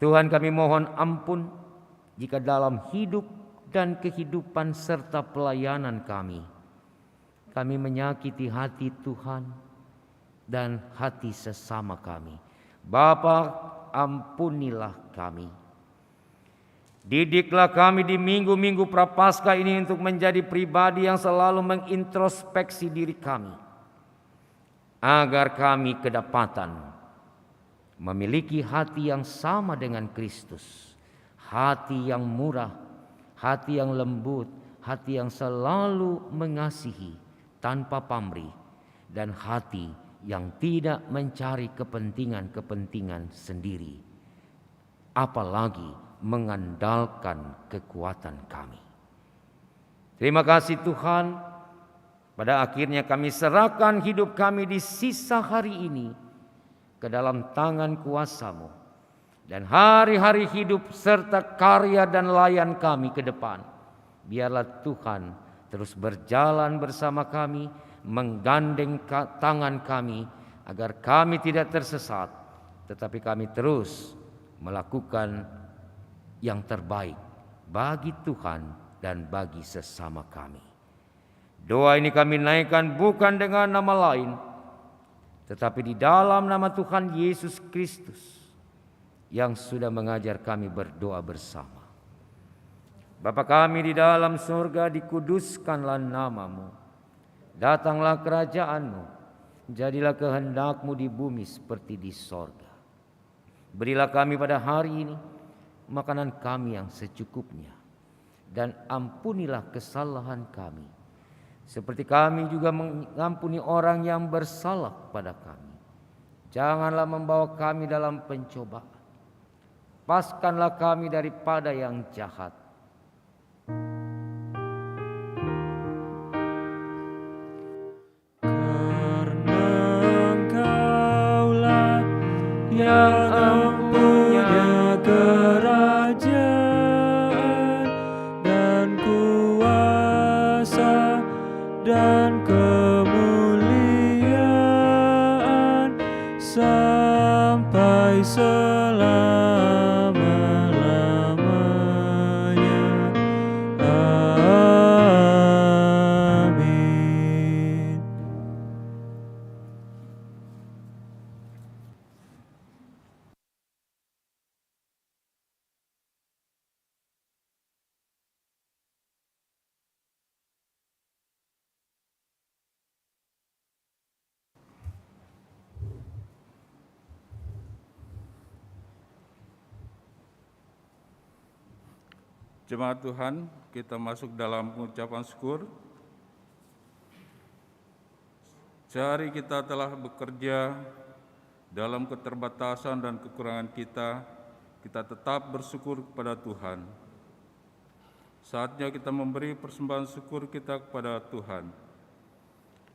Tuhan, kami mohon ampun jika dalam hidup dan kehidupan serta pelayanan kami menyakiti hati Tuhan dan hati sesama kami. Bapa, ampunilah kami. Didiklah kami di minggu-minggu Prapaskah ini untuk menjadi pribadi yang selalu mengintrospeksi diri kami, agar kami kedapatan memiliki hati yang sama dengan Kristus, hati yang murah, hati yang lembut, hati yang selalu mengasihi tanpa pamrih, dan hati yang tidak mencari kepentingan-kepentingan sendiri, apalagi mengandalkan kekuatan kami. Terima kasih Tuhan, pada akhirnya kami serahkan hidup kami di sisa hari ini ke dalam tangan kuasa-Mu, dan hari-hari hidup serta karya dan layan kami ke depan, biarlah Tuhan terus berjalan bersama kami, menggandeng tangan kami, agar kami tidak tersesat, tetapi kami terus melakukan yang terbaik bagi Tuhan dan bagi sesama kami. Doa ini kami naikkan bukan dengan nama lain, tetapi di dalam nama Tuhan Yesus Kristus yang sudah mengajar kami berdoa bersama. Bapa kami di dalam surga, dikuduskanlah namamu. Datanglah kerajaanmu, jadilah kehendakmu di bumi seperti di sorga. Berilah kami pada hari ini makanan kami yang secukupnya, dan ampunilah kesalahan kami, seperti kami juga mengampuni orang yang bersalah kepada kami. Janganlah membawa kami dalam pencobaan, lepaskanlah kami daripada yang jahat. Yang punya kerajaan dan kuasa dan kemuliaan sampai selama-lamanya. Amin. Jemaat Tuhan, kita masuk dalam pengucapan syukur. Sehari kita telah bekerja dalam keterbatasan dan kekurangan kita tetap bersyukur kepada Tuhan. Saatnya kita memberi persembahan syukur kita kepada Tuhan.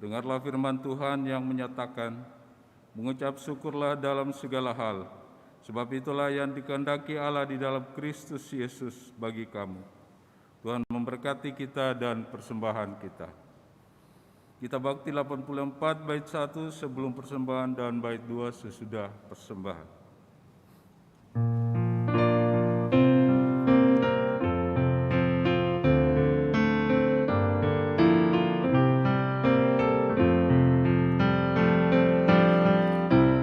Dengarlah firman Tuhan yang menyatakan, mengucap syukurlah dalam segala hal, sebab itulah yang dikehendaki Allah di dalam Kristus Yesus bagi kamu. Tuhan memberkati kita dan persembahan kita. Kita bakti 84 bait 1 sebelum persembahan dan bait 2 sesudah persembahan.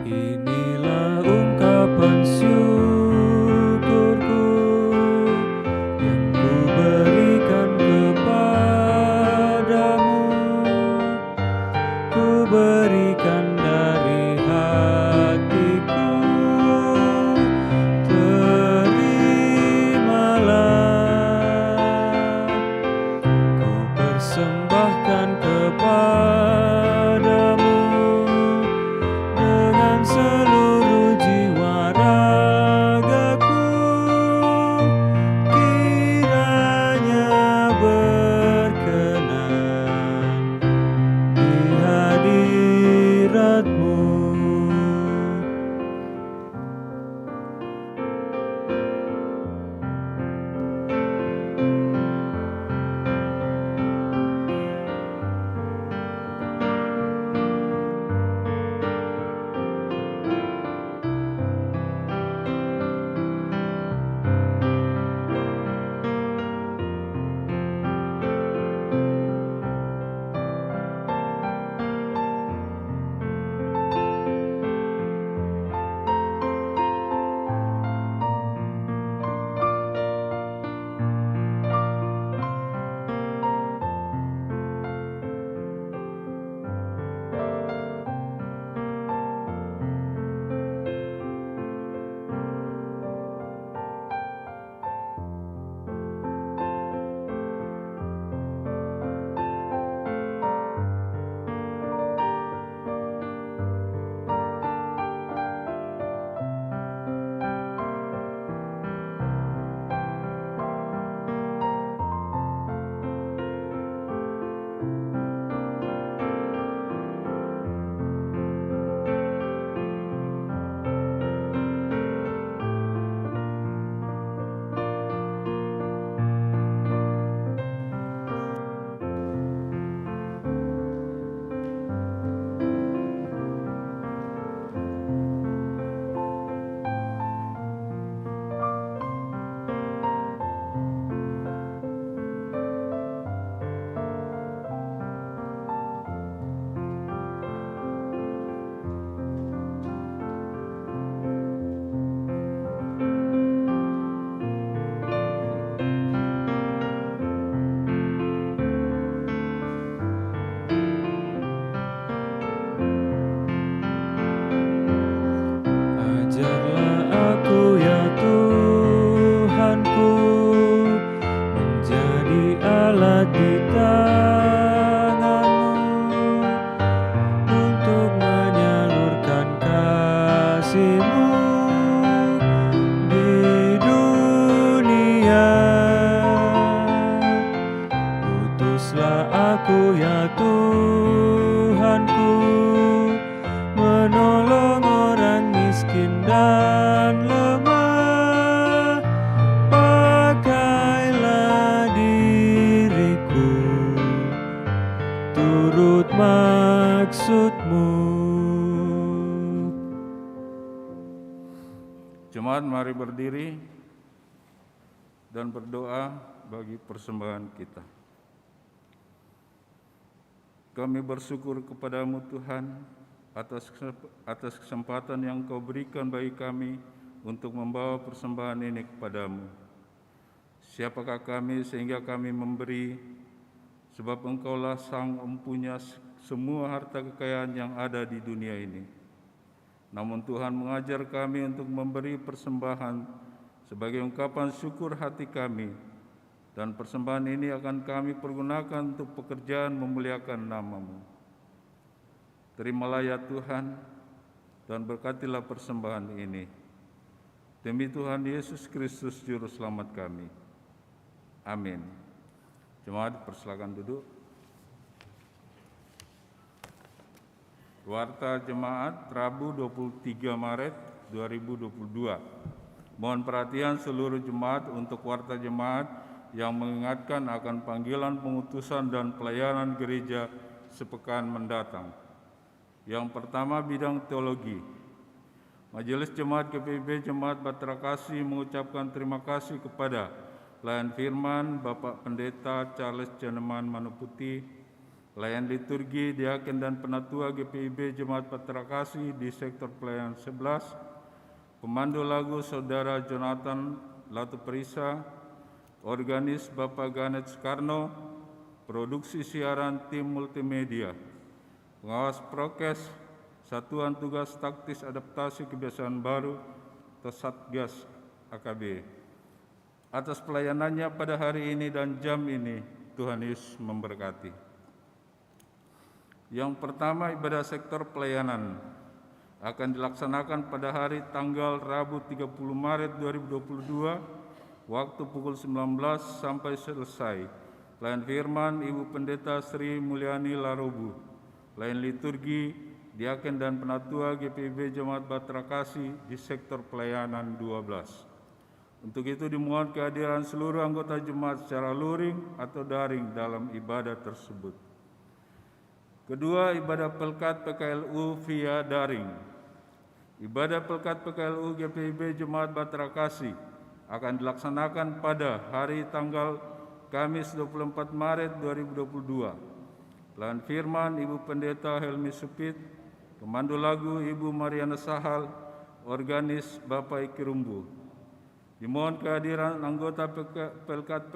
Inilah ungkapan syukurku yang ku berikan kepadamu. Ku berikan dari hatiku, Jemaat mari berdiri dan berdoa bagi persembahan kita. Kami bersyukur kepadamu Tuhan atas kesempatan yang Kau berikan bagi kami untuk membawa persembahan ini kepadamu. Siapakah kami sehingga kami memberi, sebab Engkaulah Sang Empunya semua harta kekayaan yang ada di dunia ini. Namun Tuhan mengajar kami untuk memberi persembahan sebagai ungkapan syukur hati kami, dan persembahan ini akan kami pergunakan untuk pekerjaan memuliakan nama-Mu. Terimalah ya Tuhan, dan berkatilah persembahan ini. Demi Tuhan Yesus Kristus Juru Selamat kami. Amin. Jemaat persilakan duduk. Warta Jemaat Rabu 23 Maret 2022. Mohon perhatian seluruh jemaat untuk warta jemaat yang mengingatkan akan panggilan pengutusan dan pelayanan gereja sepekan mendatang. Yang pertama, bidang teologi. Majelis Jemaat GPIB Jemaat Bahtera Kasih mengucapkan terima kasih kepada Pelayan Firman Bapak Pendeta Charles Janeman Manuputi, Pelayan Liturgi, Diaken dan Penatua GPIB Jemaat Bahtera Kasih di sektor pelayanan 11, Pemandu lagu Saudara Jonathan Latuperisa, Organis Bapak Ganet Soekarno, Produksi siaran tim multimedia, Pengawas Prokes, Satuan Tugas Taktis Adaptasi Kebiasaan Baru atau Satgas AKB. Atas pelayanannya pada hari ini dan jam ini, Tuhan Yesus memberkati. Yang pertama, ibadah sektor pelayanan akan dilaksanakan pada hari tanggal Rabu 30 Maret 2022, waktu pukul 19 sampai selesai. Pelayan Firman Ibu Pendeta Sri Mulyani Larobu, Pelayan Liturgi, Diaken dan Penatua GPIB Jemaat Bahtera Kasih di sektor pelayanan 12. Untuk itu dimohon kehadiran seluruh anggota jemaat secara luring atau daring dalam ibadah tersebut. Kedua, ibadah Pelkat PKLU via daring. Ibadah Pelkat PKLU GPIB Jemaat Bahtera Kasih akan dilaksanakan pada hari tanggal Kamis 24 Maret 2022. Pelayan Firman Ibu Pendeta Helmi Supit, Pemandu lagu Ibu Mariana Sahal, Organis Bapak Iki Rumbu. Dimohon kehadiran anggota Pelkat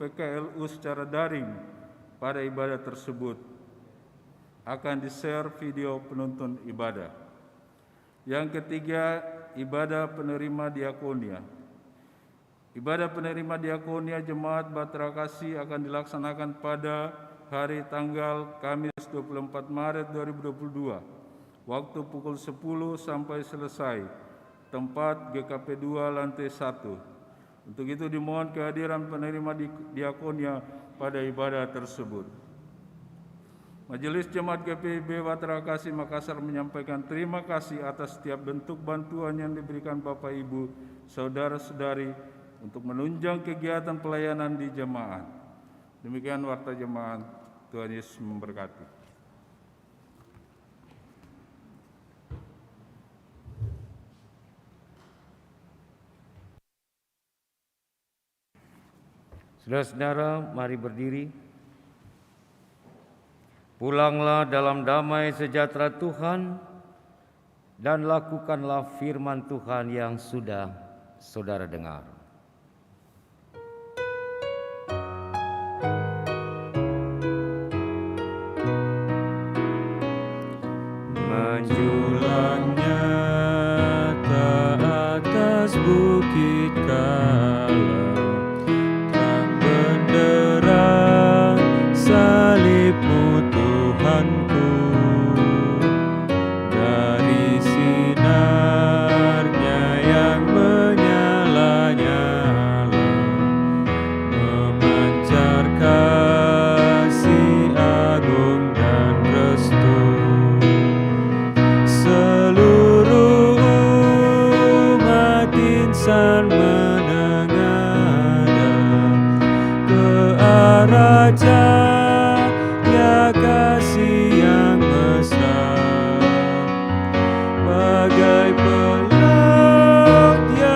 PKLU secara daring pada ibadah tersebut. Akan di-share video penuntun ibadah. Yang ketiga, ibadah penerima diakonia. Ibadah penerima diakonia Jemaat Bahtera Kasih akan dilaksanakan pada hari tanggal Kamis 24 Maret 2022, waktu pukul 10 sampai selesai, tempat GKP 2 lantai 1. Untuk itu dimohon kehadiran penerima diakonia pada ibadah tersebut. Majelis Jemaat GPIB Bahtera Kasih Makassar menyampaikan terima kasih atas setiap bentuk bantuan yang diberikan Bapak Ibu, Saudara-saudari untuk menunjang kegiatan pelayanan di jemaat. Demikian warta jemaat. Tuhan Yesus memberkati. Saudara-saudara, mari berdiri. Pulanglah dalam damai sejahtera Tuhan dan lakukanlah firman Tuhan yang sudah saudara dengar. Menjulang nyata atas bukit Kala, terang benderang salib-Mu Tuhanku, dari sinarnya yang menyala-nyala, memancar kasih agung dan restu. Seluruh umat insan menengadah ke arah cahaya kasih yang mesra, bagai peluk yang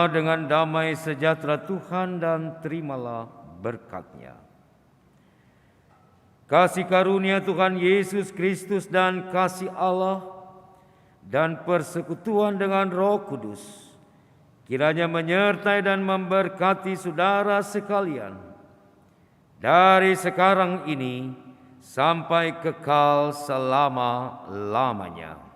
Pergilah dengan damai sejahtera Tuhan dan terimalah berkat-Nya. Kasih karunia Tuhan Yesus Kristus dan kasih Allah dan persekutuan dengan Roh Kudus kiranya menyertai dan memberkati saudara sekalian dari sekarang ini sampai kekal selama-lamanya.